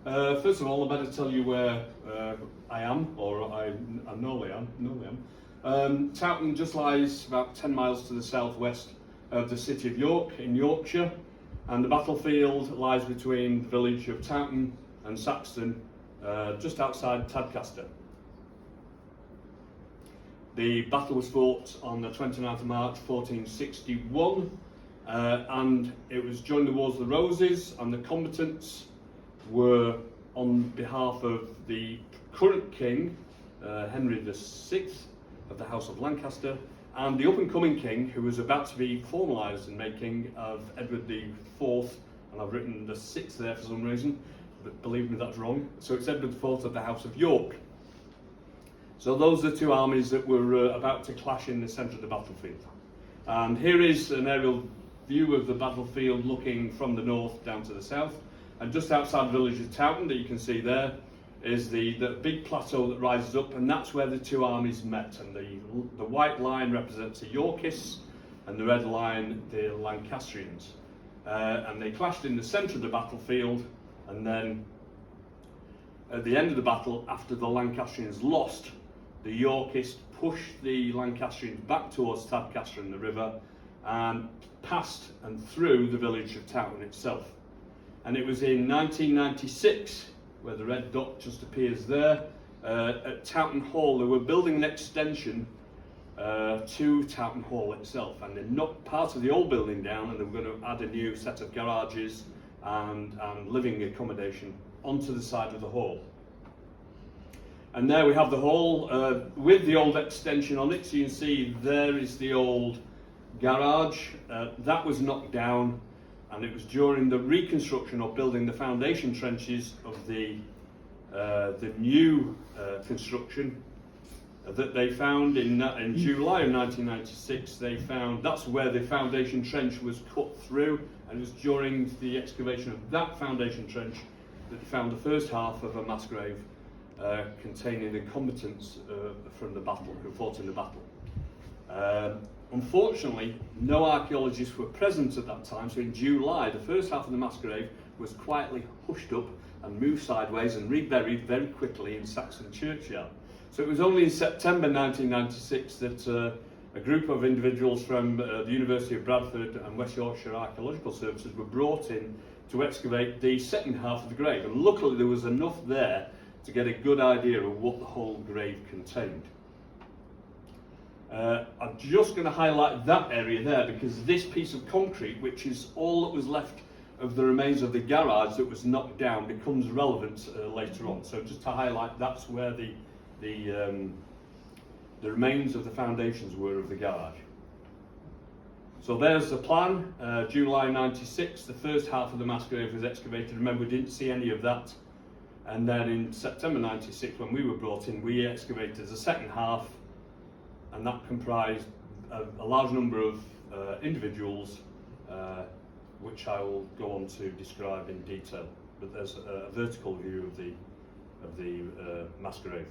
First of all, I better tell you where I am, or I normally am. Towton just lies about 10 miles to the southwest of the city of York in Yorkshire, and the battlefield lies between the village of Towton and Saxton, just outside Tadcaster. The battle was fought on the 29th of March 1461, and it was during the Wars of the Roses, and the combatants were on behalf of the current king, Henry VI of the House of Lancaster, and the up-and-coming king who was about to be formalised in making of Edward IV, and I've written the 6th there for some reason, but believe me, that's wrong. So it's Edward IV of the House of York. So those are the two armies that were about to clash in the centre of the battlefield. And here is an aerial view of the battlefield looking from the north down to the south. And just outside the village of Towton, that you can see there, is the big plateau that rises up, and that's where the two armies met. And the white line represents the Yorkists, and the red line the Lancastrians. And they clashed in the centre of the battlefield, and then at the end of the battle, after the Lancastrians lost, the Yorkists pushed the Lancastrians back towards Tadcaster and the river, and past and through the village of Towton itself. And it was in 1996, where the red dot just appears there, at Towton Hall. They were building an extension to Towton Hall itself, and they knocked part of the old building down, and they were going to add a new set of garages and living accommodation onto the side of the hall. And there we have the hall with the old extension on it. So you can see there is the old garage. That was knocked down, and it was during the reconstruction or building the foundation trenches of the new construction that they found in July of 1996. They found that's where the foundation trench was cut through, and it was during the excavation of that foundation trench that they found the first half of a mass grave containing the combatants from the battle, who fought in the battle. Unfortunately, no archaeologists were present at that time, so in July, the first half of the mass grave was quietly hushed up and moved sideways and reburied very quickly in Saxton churchyard. So it was only in September 1996 that a group of individuals from the University of Bradford and West Yorkshire Archaeological Services were brought in to excavate the second half of the grave, and luckily there was enough there to get a good idea of what the whole grave contained. I'm just going to highlight that area there, because this piece of concrete, which is all that was left of the remains of the garage that was knocked down, becomes relevant later on. So just to highlight, that's where the remains of the foundations were of the garage. So there's the plan. July 96, the first half of the mass grave was excavated. Remember, we didn't see any of that. And then in September 96, when we were brought in, we excavated the second half, and that comprised a large number of individuals, which I will go on to describe in detail. But there's a vertical view of the mass grave.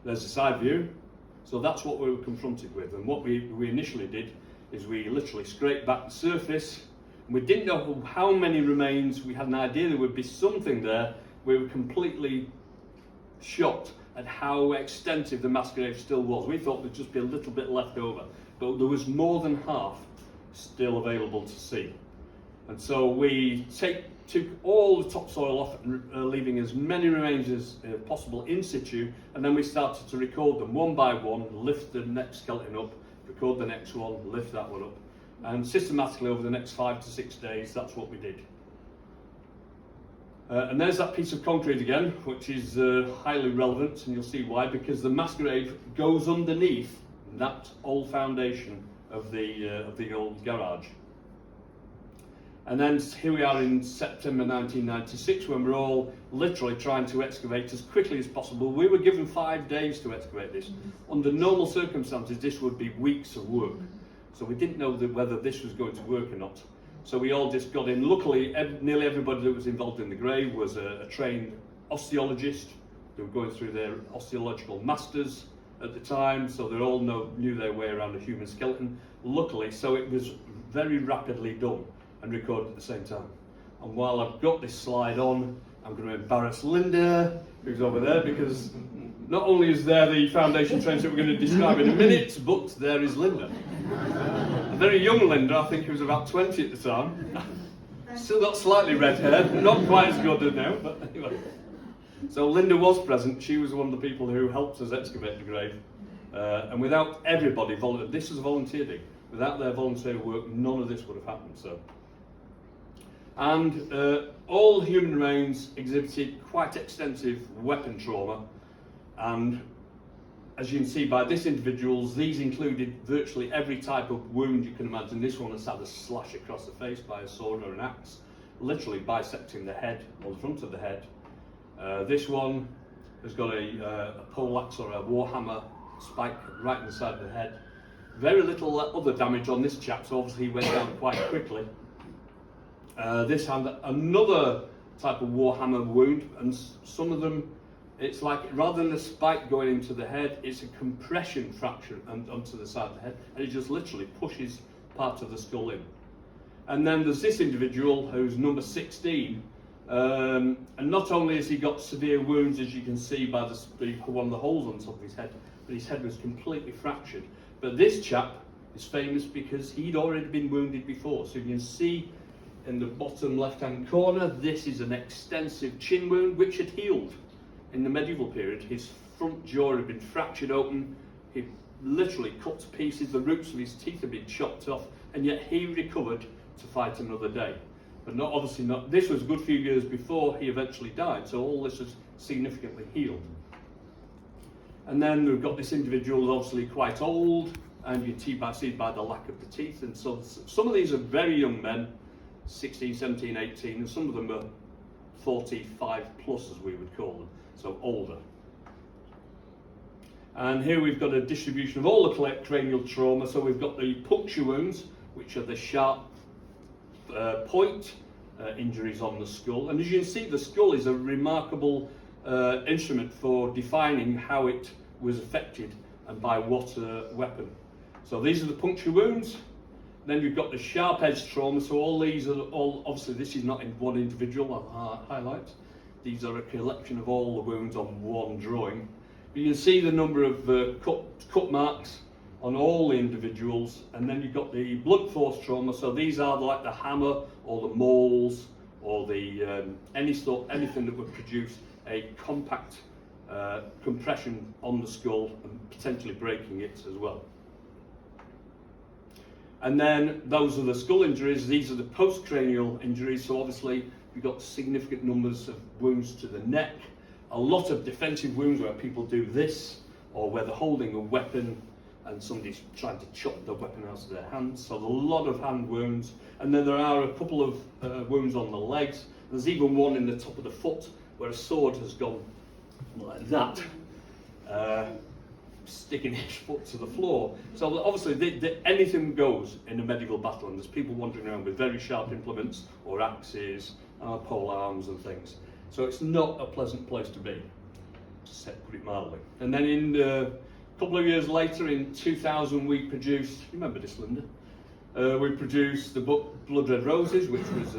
There's a side view. So that's what we were confronted with. And what we initially did is we literally scraped back the surface. We didn't know how many remains. We had an idea there would be something there. We were completely shocked at how extensive the mass grave still was. We thought there'd just be a little bit left over, but there was more than half still available to see. And so we took all the topsoil off, leaving as many remains as possible in situ, and then we started to record them one by one, lift the next skeleton up, record the next one, lift that one up. And systematically over the next 5 to 6 days, that's what we did. And there's that piece of concrete again, which is highly relevant, and you'll see why, because the mass grave goes underneath that old foundation of the old garage. And then here we are in September 1996, when we're all literally trying to excavate as quickly as possible. We were given 5 days to excavate this. Under normal circumstances, this would be weeks of work. So we didn't know whether this was going to work or not. So we all just got in. Luckily, nearly everybody that was involved in the grave was a trained osteologist. They were going through their osteological masters at the time, so they all knew their way around a human skeleton. Luckily, so it was very rapidly done and recorded at the same time. And while I've got this slide on, I'm going to embarrass Linda, who's over there, because not only is there the foundation trench that we're going to describe in a minute, but there is Linda. A very young Linda, I think he was about 20 at the time. Still got slightly red hair, not quite as good as now, but anyway. So Linda was present. She was one of the people who helped us excavate the grave. And without everybody, this was a volunteer dig. Without their volunteer work, none of this would have happened. So, and all human remains exhibited quite extensive weapon trauma. And as you can see by this individuals, these included virtually every type of wound you can imagine. This one has had a slash across the face by a sword or an axe, literally bisecting the head or the front of the head. This one has got a poleaxe or a warhammer spike right in the side of the head. Very little other damage on this chap, so obviously he went down quite quickly. This had another type of warhammer wound, and some of them, it's like rather than a spike going into the head, it's a compression fracture onto the side of the head, and it just literally pushes part of the skull in. And then there's this individual who's number 16, and not only has he got severe wounds, as you can see by one of the holes on top of his head, but his head was completely fractured. But this chap is famous because he'd already been wounded before. So you can see in the bottom left-hand corner, this is an extensive chin wound which had healed in the medieval period. His front jaw had been fractured open, he literally cut to pieces, the roots of his teeth had been chopped off, and yet he recovered to fight another day. But obviously not, this was a good few years before he eventually died, so all this was significantly healed. And then we've got this individual who's obviously quite old, and you see by the lack of the teeth, and so some of these are very young men, 16, 17, 18, and some of them are 45 plus, as we would call them, so older. And here we've got a distribution of all the cranial trauma. So we've got the puncture wounds, which are the sharp point injuries on the skull. And as you can see, the skull is a remarkable instrument for defining how it was affected and by what weapon. So these are the puncture wounds. Then we've got the sharp edge trauma. So all these are obviously this is not in one individual, I'll highlight. These are a collection of all the wounds on one drawing. But you can see the number of cut marks on all the individuals, and then you've got the blunt force trauma. So these are like the hammer or the mauls or the anything that would produce a compact compression on the skull and potentially breaking it as well. And then those are the skull injuries. These are the postcranial injuries. So obviously we've got significant numbers of wounds to the neck, a lot of defensive wounds where people do this, or where they're holding a weapon and somebody's trying to chop the weapon out of their hands. So a lot of hand wounds. And then there are a couple of wounds on the legs. There's even one in the top of the foot where a sword has gone like that, sticking his foot to the floor. So obviously anything goes in a medieval battle, and there's people wandering around with very sharp implements or axes, pole arms and things. So it's not a pleasant place to be, to put it mildly. And then in a couple of years later, in 2000, we produced, you remember this, Linda? We produced the book Blood Red Roses, which was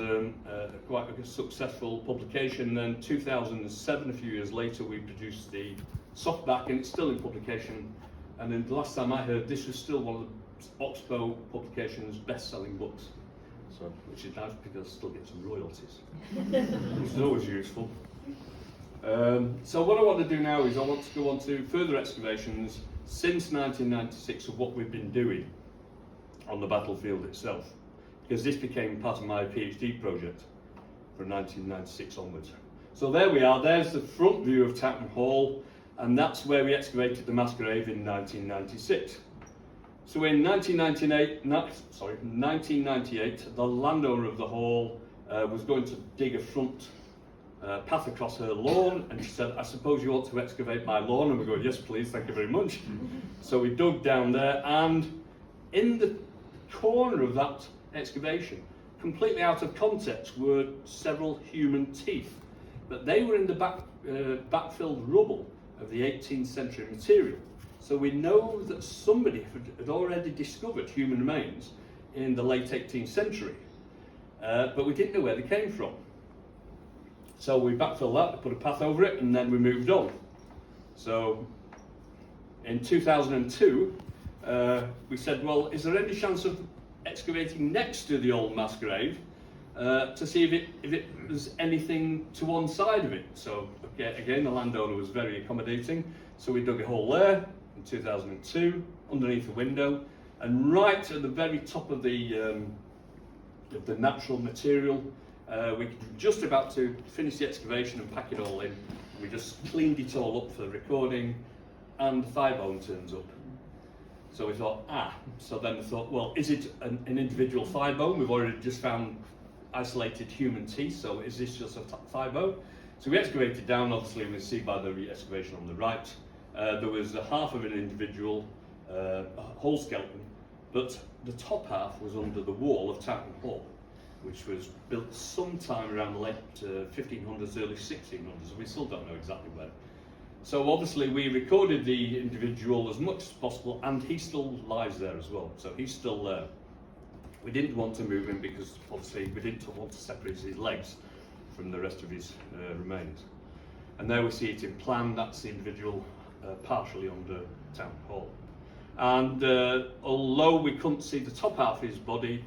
quite a successful publication. And then 2007, a few years later, we produced the softback, and it's still in publication. And then the last time I heard, this was still one of the Oxbow publications' best-selling books. So, which is nice because I still get some royalties, which is always useful. So what I want to do now is I want to go on to further excavations since 1996 of what we've been doing on the battlefield itself, because this became part of my PhD project from 1996 onwards. So there we are, there's the front view of Towton Hall, and that's where we excavated the mass grave in 1996. So in 1998, the landowner of the hall was going to dig a front path across her lawn, and she said, I suppose you want to excavate my lawn? And we go, yes please, thank you very much. So we dug down there, and in the corner of that excavation, completely out of context, were several human teeth, but they were in the backfilled rubble of the 18th century material. So we know that somebody had already discovered human remains in the late 18th century. but we didn't know where they came from. So we backfilled that, we put a path over it, and then we moved on. So in 2002, we said, well, is there any chance of excavating next to the old mass grave to see if it was anything to one side of it? So again, the landowner was very accommodating. So we dug a hole there in 2002, underneath the window, and right at the very top of the natural material, we were just about to finish the excavation and pack it all in. We just cleaned it all up for the recording, and the thigh bone turns up. So we thought, so then we thought, well, is it an individual thigh bone? We've already just found isolated human teeth, so is this just a thigh bone? So we excavated down, obviously we can see by the excavation on the right, there was a half of an individual, a whole skeleton, but the top half was under the wall of Towton Hall, which was built sometime around the late 1500s, early 1600s, we still don't know exactly when. So obviously we recorded the individual as much as possible, and he still lies there as well, so he's still there. We didn't want to move him because obviously we didn't want to separate his legs from the rest of his remains. And there we see it in plan, that's the individual partially under Towton Hall. And although we couldn't see the top half of his body,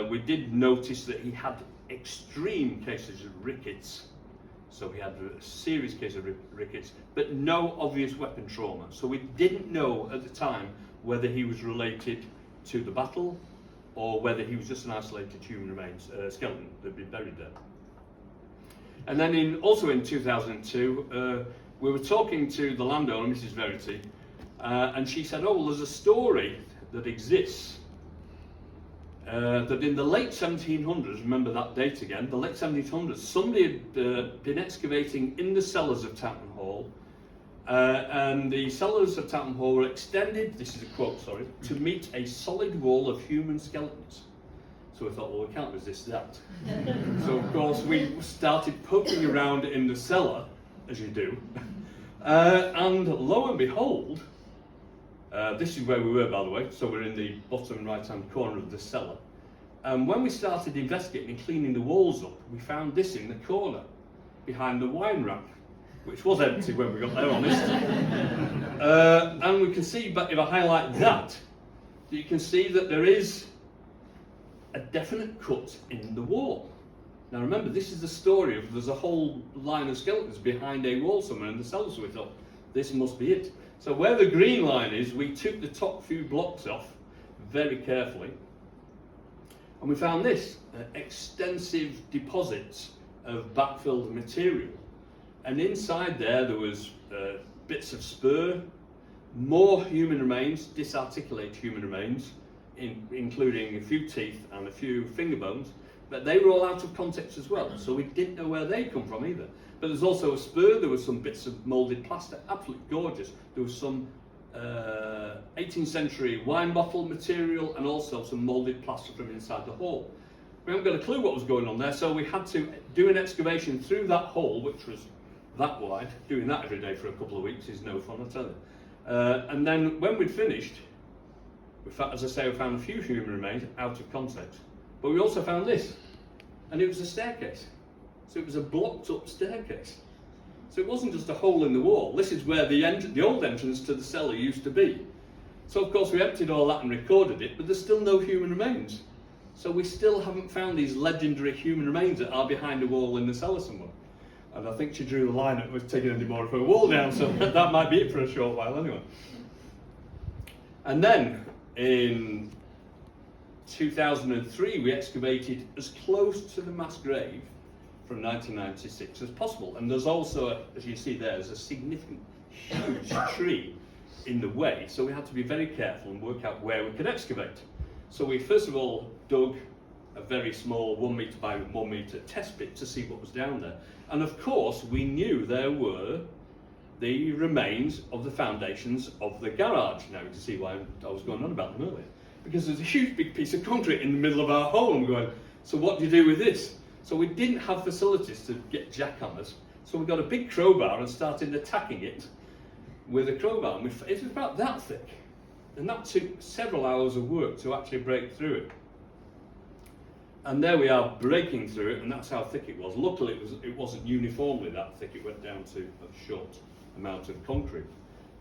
we did notice that he had extreme cases of rickets. So he had a serious case of rickets, but no obvious weapon trauma. So we didn't know at the time whether he was related to the battle or whether he was just an isolated human remains skeleton that had been buried there. And then also in 2002, we were talking to the landowner, Mrs. Verity, and she said, oh, well, there's a story that exists that in the late 1700s, remember that date again, the late 1700s, somebody had been excavating in the cellars of Towton Hall, and the cellars of Towton Hall were extended, this is a quote, sorry, to meet a solid wall of human skeletons. So we thought, well, we can't resist that. So of course we started poking around in the cellar, as you do, and lo and behold, this is where we were, by the way, so we're in the bottom right-hand corner of the cellar. And when we started investigating and cleaning the walls up, we found this in the corner, behind the wine rack, which was empty when we got there, honest. And we can see, but if I highlight that, you can see that there is a definite cut in the wall. Now remember, this is the story of there's a whole line of skeletons behind a wall somewhere in the cellar, so we thought, this must be it. So where the green line is, we took the top few blocks off very carefully, and we found this, extensive deposits of backfilled material. And inside there was bits of spur, more human remains, disarticulated human remains, including a few teeth and a few finger bones, but they were all out of context as well, so we didn't know where they come from either. But there's also a spur, there was some bits of moulded plaster, absolutely gorgeous. There was some 18th century wine bottle material and also some moulded plaster from inside the hall. We haven't got a clue what was going on there, so we had to do an excavation through that hole, which was that wide. Doing that every day for a couple of weeks is no fun, I tell you. And then when we'd finished, as I say, we found a few human remains out of context. But we also found this, and it was a staircase. So it was a blocked up staircase. So it wasn't just a hole in the wall. This is where the old entrance to the cellar used to be. So of course we emptied all that and recorded it, but there's still no human remains. So we still haven't found these legendary human remains that are behind a wall in the cellar somewhere. And I think she drew the line at was taking any more of her wall down, so that might be it for a short while anyway. And then in 2003 we excavated as close to the mass grave from 1996 as possible, and there's also, as you see there's a significant huge tree in the way, so we had to be very careful and work out where we could excavate. So we first of all dug a very small 1 metre by 1 metre test pit to see what was down there, and of course we knew there were the remains of the foundations of the garage. Now you can see why I was going on about them earlier, because there's a huge big piece of concrete in the middle of our hole, and we're going, so what do you do with this? So we didn't have facilities to get jackhammers, so we got a big crowbar and started attacking it with a crowbar. And it was about that thick, and that took several hours of work to actually break through it. And there we are breaking through it, and that's how thick it was. Luckily, it wasn't uniformly that thick. It went down to a short amount of concrete.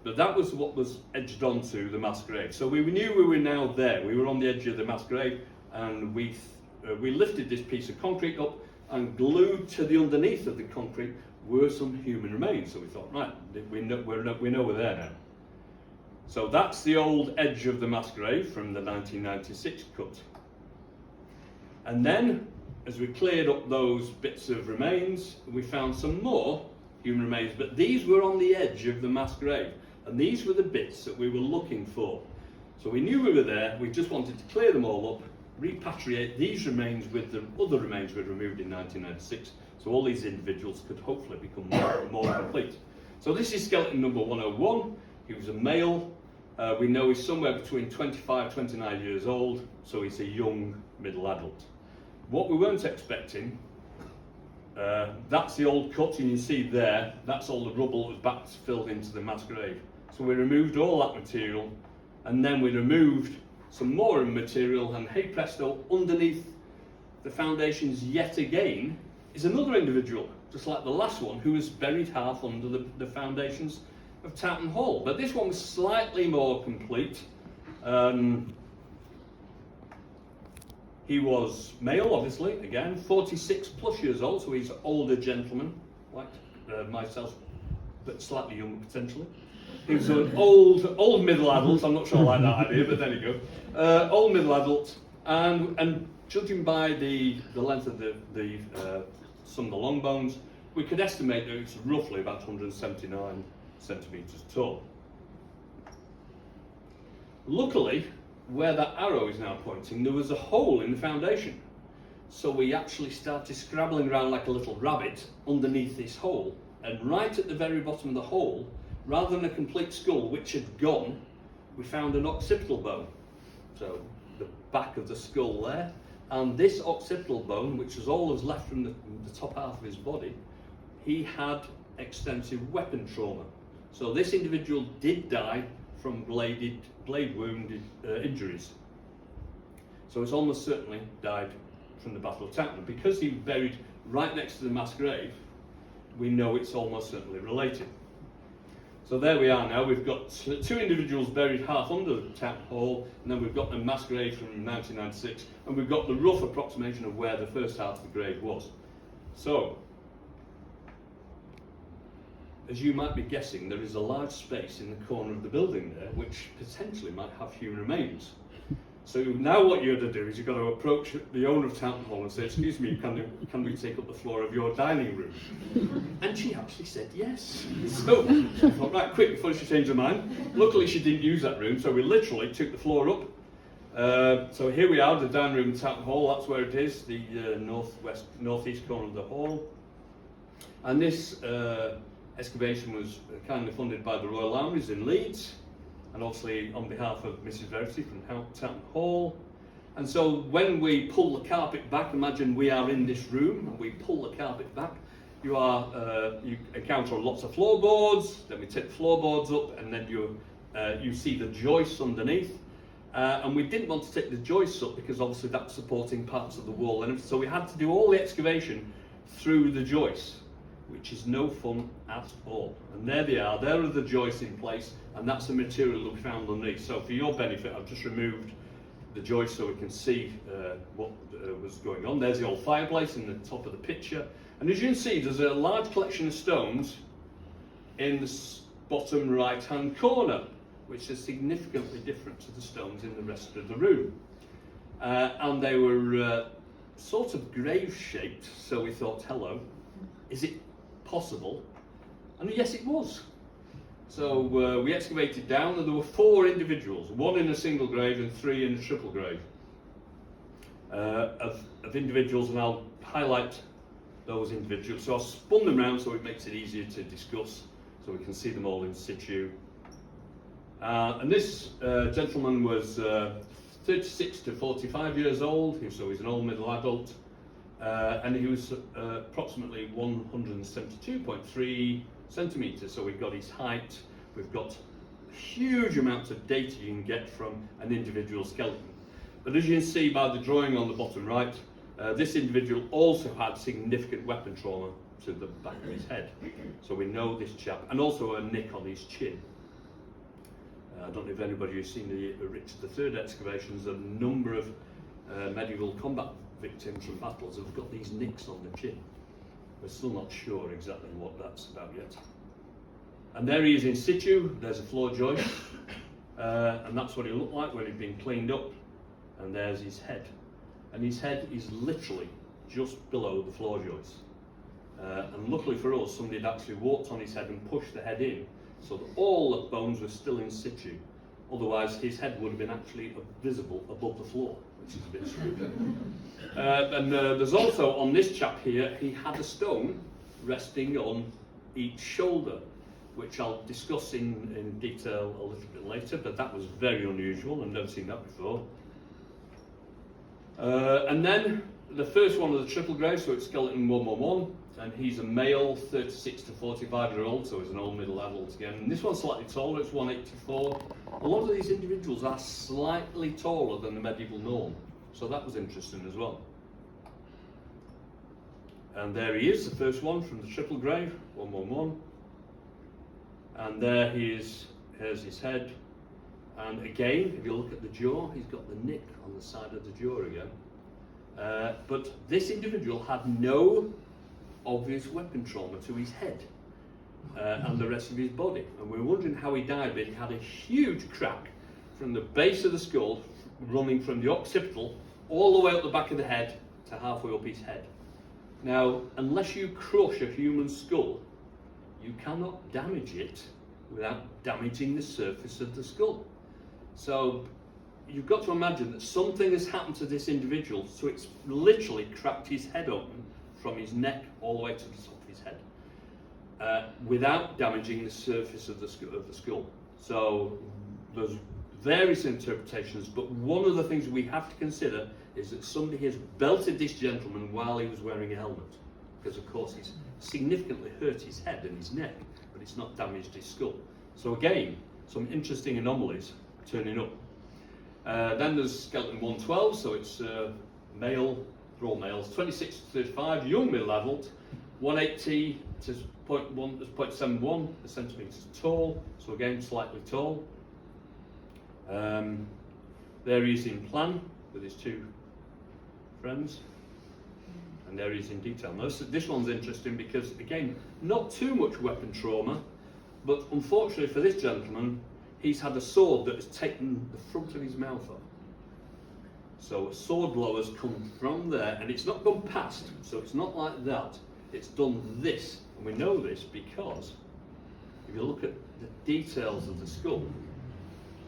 But that was what was edged onto the mass grave. So we knew we were now there. We were on the edge of the mass grave, and we lifted this piece of concrete up, and glued to the underneath of the concrete were some human remains. So we thought, right, we know we're there now. So that's the old edge of the mass grave from the 1996 cut. And then, as we cleared up those bits of remains, we found some more human remains, but these were on the edge of the mass grave, and these were the bits that we were looking for. So we knew we were there, we just wanted to clear them all up, repatriate these remains with the other remains we'd removed in 1996, so all these individuals could hopefully become more complete. So this is skeleton number 101. He was a male. We know he's somewhere between 25, 29 years old, so he's a young middle adult. What we weren't expecting, that's the old cut, and you see there, that's all the rubble that was backfilled into the mass grave. So we removed all that material, and then we removed some more material, and hey presto, underneath the foundations yet again is another individual, just like the last one, who was buried half under the foundations of Towton Hall. But this one was slightly more complete. He was male, obviously, again, 46 plus years old, so he's an older gentleman, like myself, but slightly younger potentially. He was an old middle adult. I'm not sure I like that idea, but there you go. Old middle adult, and judging by the length of some of the long bones, we could estimate that it's roughly about 179 centimetres tall. Luckily, where that arrow is now pointing, there was a hole in the foundation. So we actually started scrabbling around like a little rabbit underneath this hole, and right at the very bottom of the hole, rather than a complete skull which had gone, we found an occipital bone. So the back of the skull there, and this occipital bone, which was all that was left from the top half of his body, he had extensive weapon trauma. So this individual did die from blade wound injuries. So it's almost certainly died from the Battle of Towton. Because he buried right next to the mass grave, we know it's almost certainly related. So there we are now. We've got two individuals buried half under the Towton Hall, and then we've got the mass grave from 1996, and we've got the rough approximation of where the first half of the grave was. So, as you might be guessing, there is a large space in the corner of the building there which potentially might have human remains. So now what you're going to do is you've got to approach the owner of Towton Hall and say, excuse me, can we take up the floor of your dining room? And she actually said yes. So I thought, right, quick, before she changed her mind. Luckily she didn't use that room, so we literally took the floor up. So here we are, the dining room in Towton Hall, that's where it is, the northeast corner of the hall. And this excavation was kindly funded by the Royal Armies in Leeds, and obviously on behalf of Mrs. Verity from Towton Hall. And so when we pull the carpet back, imagine we are in this room, and we pull the carpet back, you encounter lots of floorboards, then we take the floorboards up, and then you see the joists underneath. And we didn't want to take the joists up because obviously that's supporting parts of the wall, and so we had to do all the excavation through the joists, which is no fun at all. And there they are, there are the joists in place, and that's the material that we found underneath. So for your benefit, I've just removed the joist so we can see what was going on. There's the old fireplace in the top of the picture. And as you can see, there's a large collection of stones in the bottom right-hand corner, which is significantly different to the stones in the rest of the room. And they were sort of grave-shaped, so we thought, hello, is it possible? And yes, it was. So we excavated down, and there were 4 individuals, 1 in a single grave and 3 in a triple grave of individuals, and I'll highlight those individuals. So I'll spun them around so it makes it easier to discuss, so we can see them all in situ. And this gentleman was 36 to 45 years old, so he's an old middle adult. And he was approximately 172.3 centimetres, so we've got his height, we've got huge amounts of data you can get from an individual skeleton. But as you can see by the drawing on the bottom right, This individual also had significant weapon trauma to the back of his head, so we know this chap, and also a nick on his chin. I don't know if anybody has seen the Richard III excavations. A number of medieval combat victims from battles have got these nicks on the chin. We're still not sure exactly what that's about yet. And there he is in situ. There's a floor joist, and that's what he looked like when he'd been cleaned up. And there's his head, and his head is literally just below the floor joist. And luckily for us, somebody had actually walked on his head and pushed the head in, so that all the bones were still in situ. Otherwise, his head would have been actually visible above the floor, which is a bit screwed. And there's also, on this chap here, he had a stone resting on each shoulder, which I'll discuss in detail a little bit later, but that was very unusual. I've never seen that before. And then the first one of the triple grave, so it's skeleton 111, and he's a male, 36 to 45-year-old, so he's an old middle adult again. And this one's slightly taller, it's 184. A lot of these individuals are slightly taller than the medieval norm, so that was interesting as well. And there he is, the first one from the triple grave, 111. And there he is, here's his head. And again, if you look at the jaw, he's got the nick on the side of the jaw again. But this individual had no obvious weapon trauma to his head and the rest of his body. And we're wondering how he died, but he had a huge crack from the base of the skull, running from the occipital all the way up the back of the head to halfway up his head. Now, unless you crush a human skull, you cannot damage it without damaging the surface of the skull. So you've got to imagine that something has happened to this individual, so it's literally cracked his head open from his neck all the way to the top of his head, without damaging the surface of the skull. So there's various interpretations, but one of the things we have to consider is that somebody has belted this gentleman while he was wearing a helmet, because of course he's significantly hurt his head and his neck, but it's not damaged his skull. So again, some interesting anomalies turning up. Then there's skeleton 112, so it's male, they're all males, 26 to 35, young middle adult, 180 to 0.71 centimetres tall, so again slightly tall. There he is in plan with his two friends, and there he is in detail. Now, this one's interesting because, again, not too much weapon trauma, but unfortunately for this gentleman, he's had a sword that has taken the front of his mouth off. So a sword blow has come from there, and it's not gone past, so it's not like that. It's done this, and we know this because if you look at the details of the skull,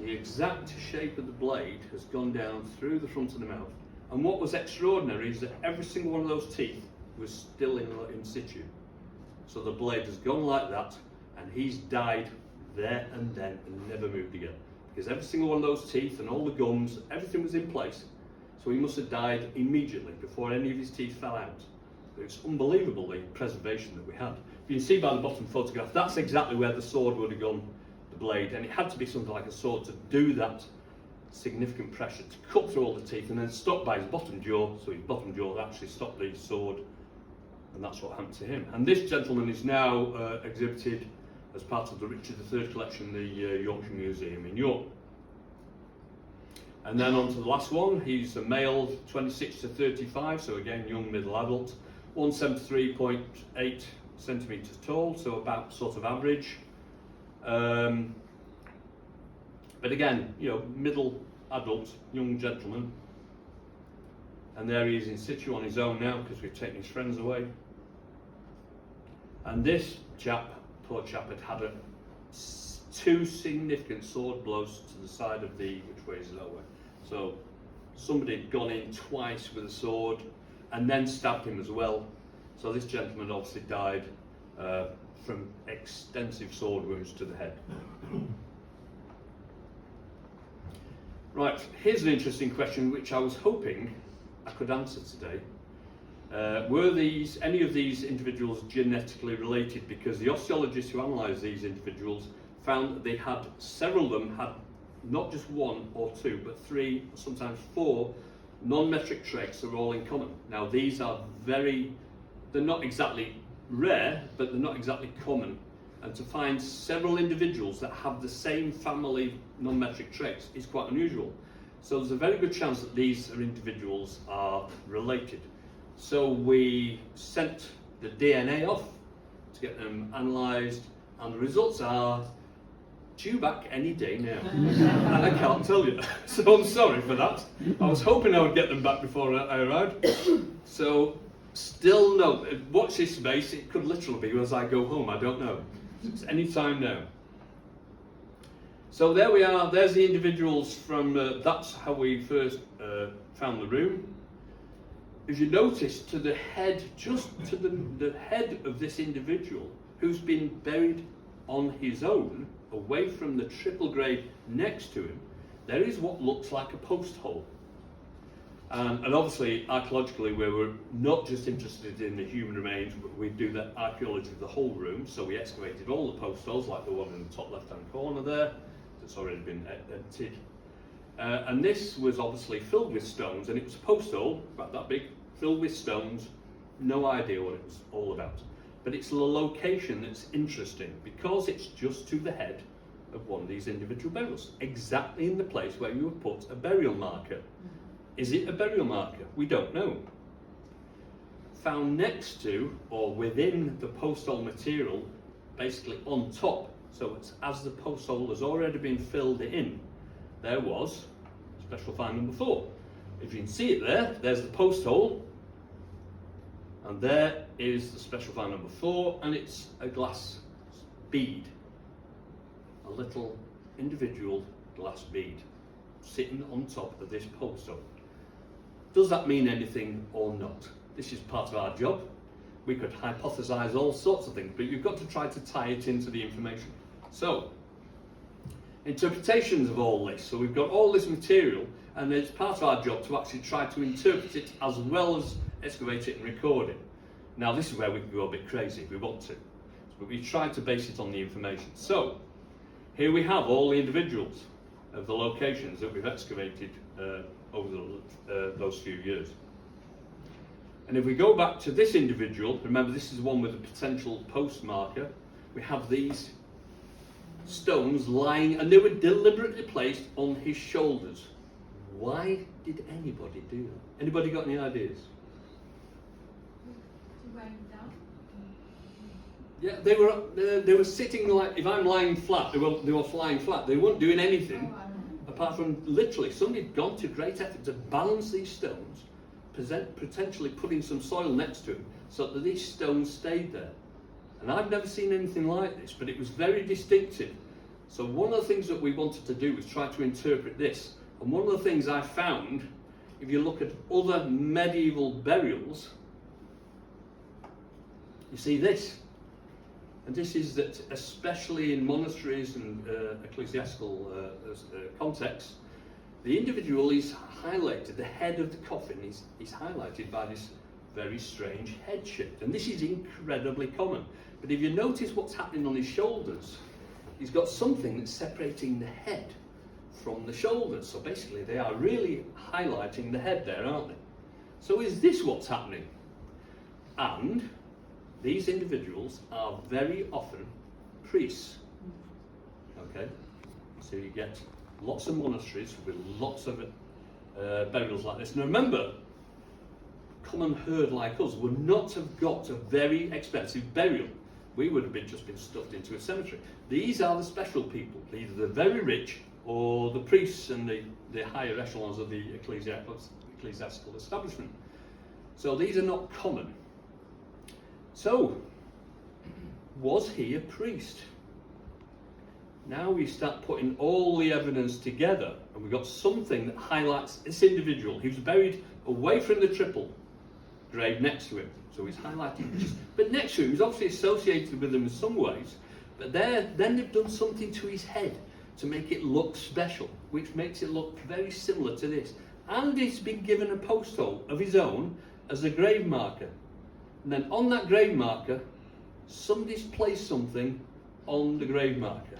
the exact shape of the blade has gone down through the front of the mouth. And what was extraordinary is that every single one of those teeth was still in situ. So the blade has gone like that, and he's died there and then and never moved again. Because every single one of those teeth and all the gums, everything was in place. So he must have died immediately before any of his teeth fell out. It's unbelievable, the preservation that we had. You can see by the bottom photograph, that's exactly where the sword would have gone, the blade, and it had to be something like a sword to do that significant pressure, to cut through all the teeth and then stop by his bottom jaw, so his bottom jaw actually stopped the sword, and that's what happened to him. And this gentleman is now exhibited as part of the Richard III collection, the Yorkshire Museum in York. And then on to the last one, he's a male, 26 to 35, so again young middle adult, 173.8 centimetres tall, so about sort of average. But again, you know, middle adult, young gentleman. And there he is in situ on his own now because we've taken his friends away. And this chap, poor chap, had had two significant sword blows to the side of the, which way is that way? So somebody had gone in twice with a sword and then stabbed him as well. So this gentleman obviously died from extensive sword wounds to the head. Right, here's an interesting question which I was hoping I could answer today. Were any of these individuals genetically related? Because the osteologists who analysed these individuals found that they had, several of them had not just one or two, but three, sometimes four non-metric tracks are all in common. Now these are they're not exactly rare, but they're not exactly common. And to find several individuals that have the same family non-metric traits is quite unusual. So there's a very good chance that these individuals are related. So we sent the DNA off to get them analysed, and the results are due back any day now. And I can't tell you, so I'm sorry for that. I was hoping I would get them back before I arrived. So still no, watch this space, it could literally be as I go home, I don't know. It's any time now. So there we are, there's the individuals from, that's how we first found the room. If you notice, to the head, just to the head of this individual, who's been buried on his own, away from the triple grave next to him, there is what looks like a post hole. And obviously, archaeologically, we were not just interested in the human remains, but we do the archaeology of the whole room. So we excavated all the post holes, like the one in the top left-hand corner there, that's already been emptied. And this was obviously filled with stones, and it was a post hole, about that big, filled with stones. No idea what it was all about. But it's the location that's interesting, because it's just to the head of one of these individual burials, exactly in the place where you would put a burial marker. Is it a burial marker? We don't know. Found next to or within the post hole material, basically on top, so it's as the post hole has already been filled in, there was special find number 4. If you can see it there, there's the post hole, and there is the special find number 4, and it's a glass bead, a little individual glass bead sitting on top of this post hole. Does that mean anything or not? This is part of our job. We could hypothesize all sorts of things, but you've got to try to tie it into the information. So, interpretations of all this. So we've got all this material, and it's part of our job to actually try to interpret it as well as excavate it and record it. Now this is where we can go a bit crazy if we want to, but we try to base it on the information. So, here we have all the individuals of the locations that we've excavated over those few years. And if we go back to this individual, remember this is the one with the potential post marker, we have these stones lying, and they were deliberately placed on his shoulders. Why did anybody do that? Anybody got any ideas? To weigh him down? Yeah, they were sitting like, if I'm lying flat, they were flying flat. They weren't doing anything. Oh, Apart from literally somebody had gone to great effort to balance these stones, potentially putting some soil next to them so that these stones stayed there. And I've never seen anything like this, but it was very distinctive. So one of the things that we wanted to do was try to interpret this. And one of the things I found, if you look at other medieval burials, you see this. And this is that, especially in monasteries and ecclesiastical contexts, the individual is highlighted, the head of the coffin is highlighted by this very strange head shape. And this is incredibly common. But if you notice what's happening on his shoulders, he's got something that's separating the head from the shoulders. So basically they are really highlighting the head there, aren't they? So is this what's happening? And these individuals are very often priests. Okay, so you get lots of monasteries with lots of burials like this. Now remember, common herd like us would not have got a very expensive burial. We would have just been stuffed into a cemetery. These are the special people, either the very rich or the priests and the higher echelons of the ecclesiastical establishment. So these are not common. So, was he a priest? Now we start putting all the evidence together, and we've got something that highlights this individual. He was buried away from the triple grave next to him. So he's highlighting, but next to him, he's obviously associated with them in some ways, but then they've done something to his head to make it look special, which makes it look very similar to this. And he's been given a post hole of his own as a grave marker. And then on that grave marker, somebody's placed something on the grave marker.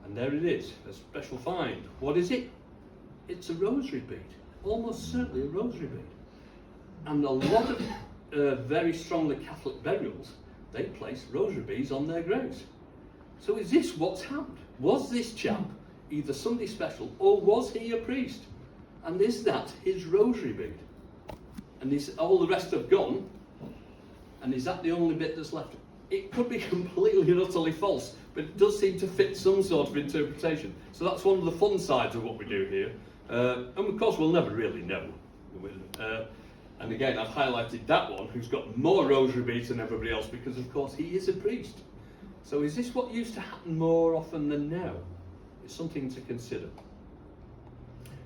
And there it is, a special find. What is it? It's a rosary bead. almost certainly a rosary bead. And a lot of very strongly Catholic burials, they place rosary beads on their graves. So is this what's happened? Was this chap either somebody special, or was he a priest? And is that his rosary bead? And is all the rest have gone? And is that the only bit that's left? It could be completely and utterly false, but it does seem to fit some sort of interpretation. So that's one of the fun sides of what we do here. And of course we'll never really know. And again, I've highlighted that one who's got more rosary beads than everybody else because of course he is a priest. So is this what used to happen more often than now? It's something to consider.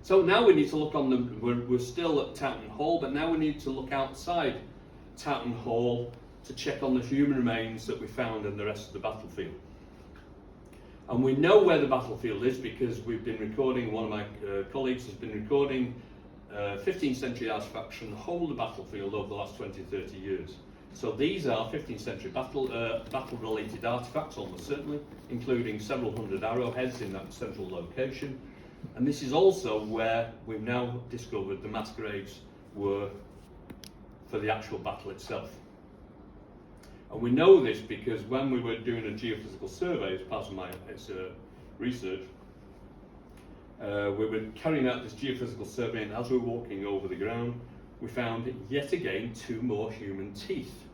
So now we need to look on the, we're still at Towton Hall, but now we need to look outside Towton Hall to check on the human remains that we found in the rest of the battlefield. And we know where the battlefield is because we've been recording, one of my colleagues has been recording 15th century artifacts from the whole of the battlefield over the last 20, 30 years. So these are 15th century battle-related artifacts, almost certainly, including several hundred arrowheads in that central location. And this is also where we've now discovered the mass graves were for the actual battle itself. And we know this because when we were doing a geophysical survey as part of my research, we were carrying out this geophysical survey, and as we were walking over the ground, we found yet again 2 more human teeth.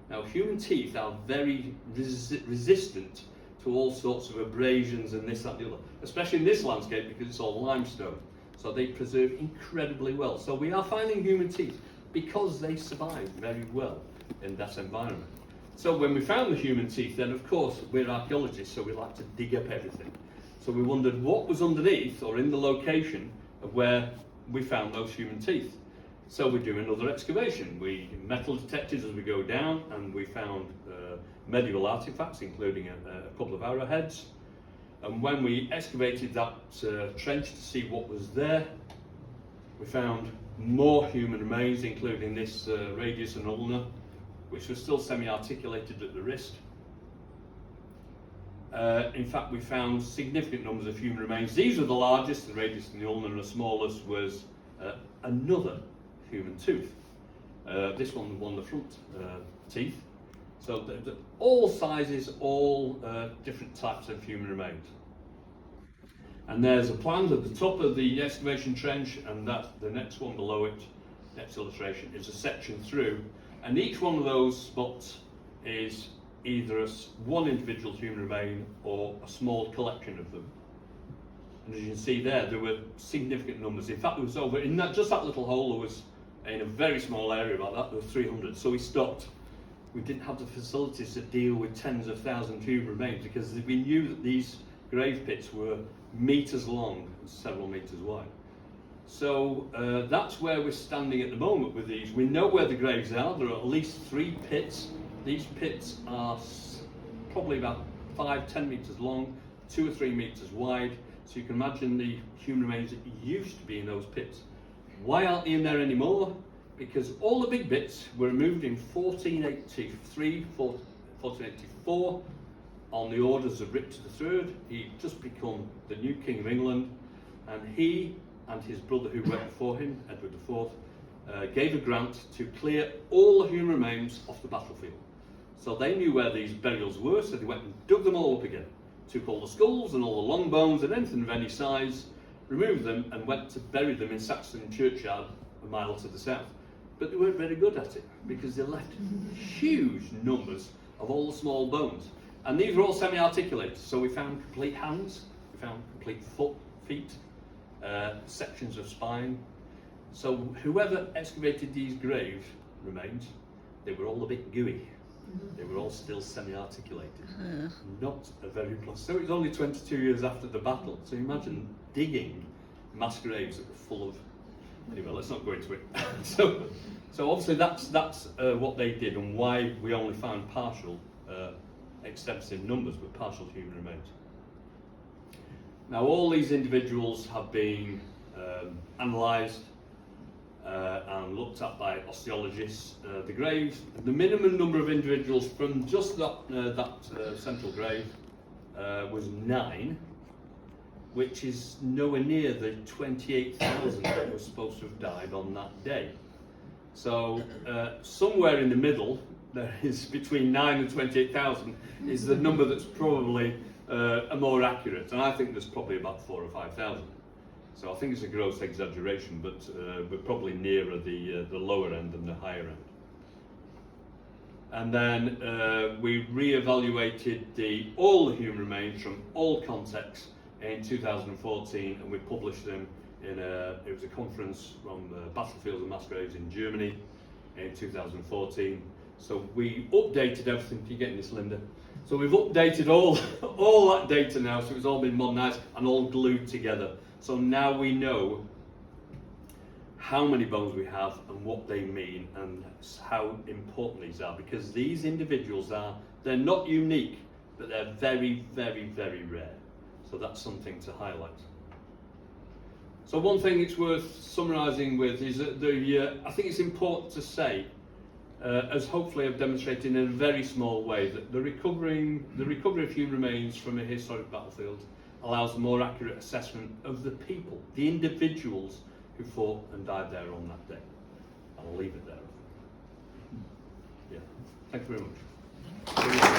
Now, human teeth are very resistant to all sorts of abrasions and this, that, and the other, especially in this landscape because it's all limestone. So they preserve incredibly well. So we are finding human teeth because they survive very well in that environment. So when we found the human teeth, then of course we're archaeologists, so we like to dig up everything. So we wondered what was underneath or in the location of where we found those human teeth. So we do another excavation. We metal detected as we go down, and we found medieval artifacts, including a couple of arrowheads. And when we excavated that trench to see what was there, we found more human remains, including this radius and ulna, which was still semi-articulated at the wrist. In fact, we found significant numbers of human remains. These were the largest, the radius and the ulna, and the smallest was another human tooth. This one won the front teeth. So all sizes, all different types of human remains. And there's a plan at the top of the excavation trench, and that the next one below it, next illustration, is a section through. And each one of those spots is either one individual human remain or a small collection of them. And as you can see there were significant numbers. In fact, there was over, in that, just that little hole, there was, in a very small area like that, there were 300. So we stopped. We didn't have the facilities to deal with tens of thousands of human remains because we knew that these grave pits were meters long and several meters wide. So that's where we're standing at the moment with these. We know where the graves are. There are at least 3 pits. These pits are probably about 5-10 meters long, 2 or 3 meters wide. So you can imagine the human remains that used to be in those pits. Why aren't they in there anymore? Because all the big bits were removed in 1483, 1484 on the orders of Richard III. He'd just become the new King of England, and he and his brother who went before him, Edward IV, gave a grant to clear all the human remains off the battlefield. So they knew where these burials were, so they went and dug them all up again. Took all the skulls and all the long bones and anything of any size, removed them and went to bury them in Saxton Churchyard, a mile to the south. But they weren't very good at it because they left huge numbers of all the small bones. And these were all semi-articulated, so we found complete hands, we found complete feet, sections of spine. So whoever excavated these grave remains, they were all a bit gooey. They were all still semi-articulated. Not a very plus. So it was only 22 years after the battle. So imagine digging mass graves that were full of. Anyway, let's not go into it. so obviously that's what they did, and why we only found partial, extensive numbers, but partial human remains. Now all these individuals have been analysed and looked at by osteologists. The graves, the minimum number of individuals from just that central grave was 9, which is nowhere near the 28,000 that were supposed to have died on that day. So somewhere in the middle, there is between 9 and 28,000 is the number that's probably a more accurate, and I think there's probably about 4,000 or 5,000. So I think it's a gross exaggeration, but we're probably nearer the lower end than the higher end. And then we re-evaluated all the human remains from all contexts in 2014, and we published them in it was a conference from Battlefields and Mass Graves in Germany in 2014. So we updated everything. You're getting this, Linda? So we've updated all that data now, so it's all been modernised and all glued together. So now we know how many bones we have and what they mean and how important these are, because these individuals they're not unique, but they're very, very, very rare. So that's something to highlight. So one thing it's worth summarising with is that I think it's important to say, as hopefully I've demonstrated in a very small way, that the recovery of human remains from a historic battlefield allows a more accurate assessment of the people, the individuals who fought and died there on that day. I'll leave it there. Yeah, thank you very much.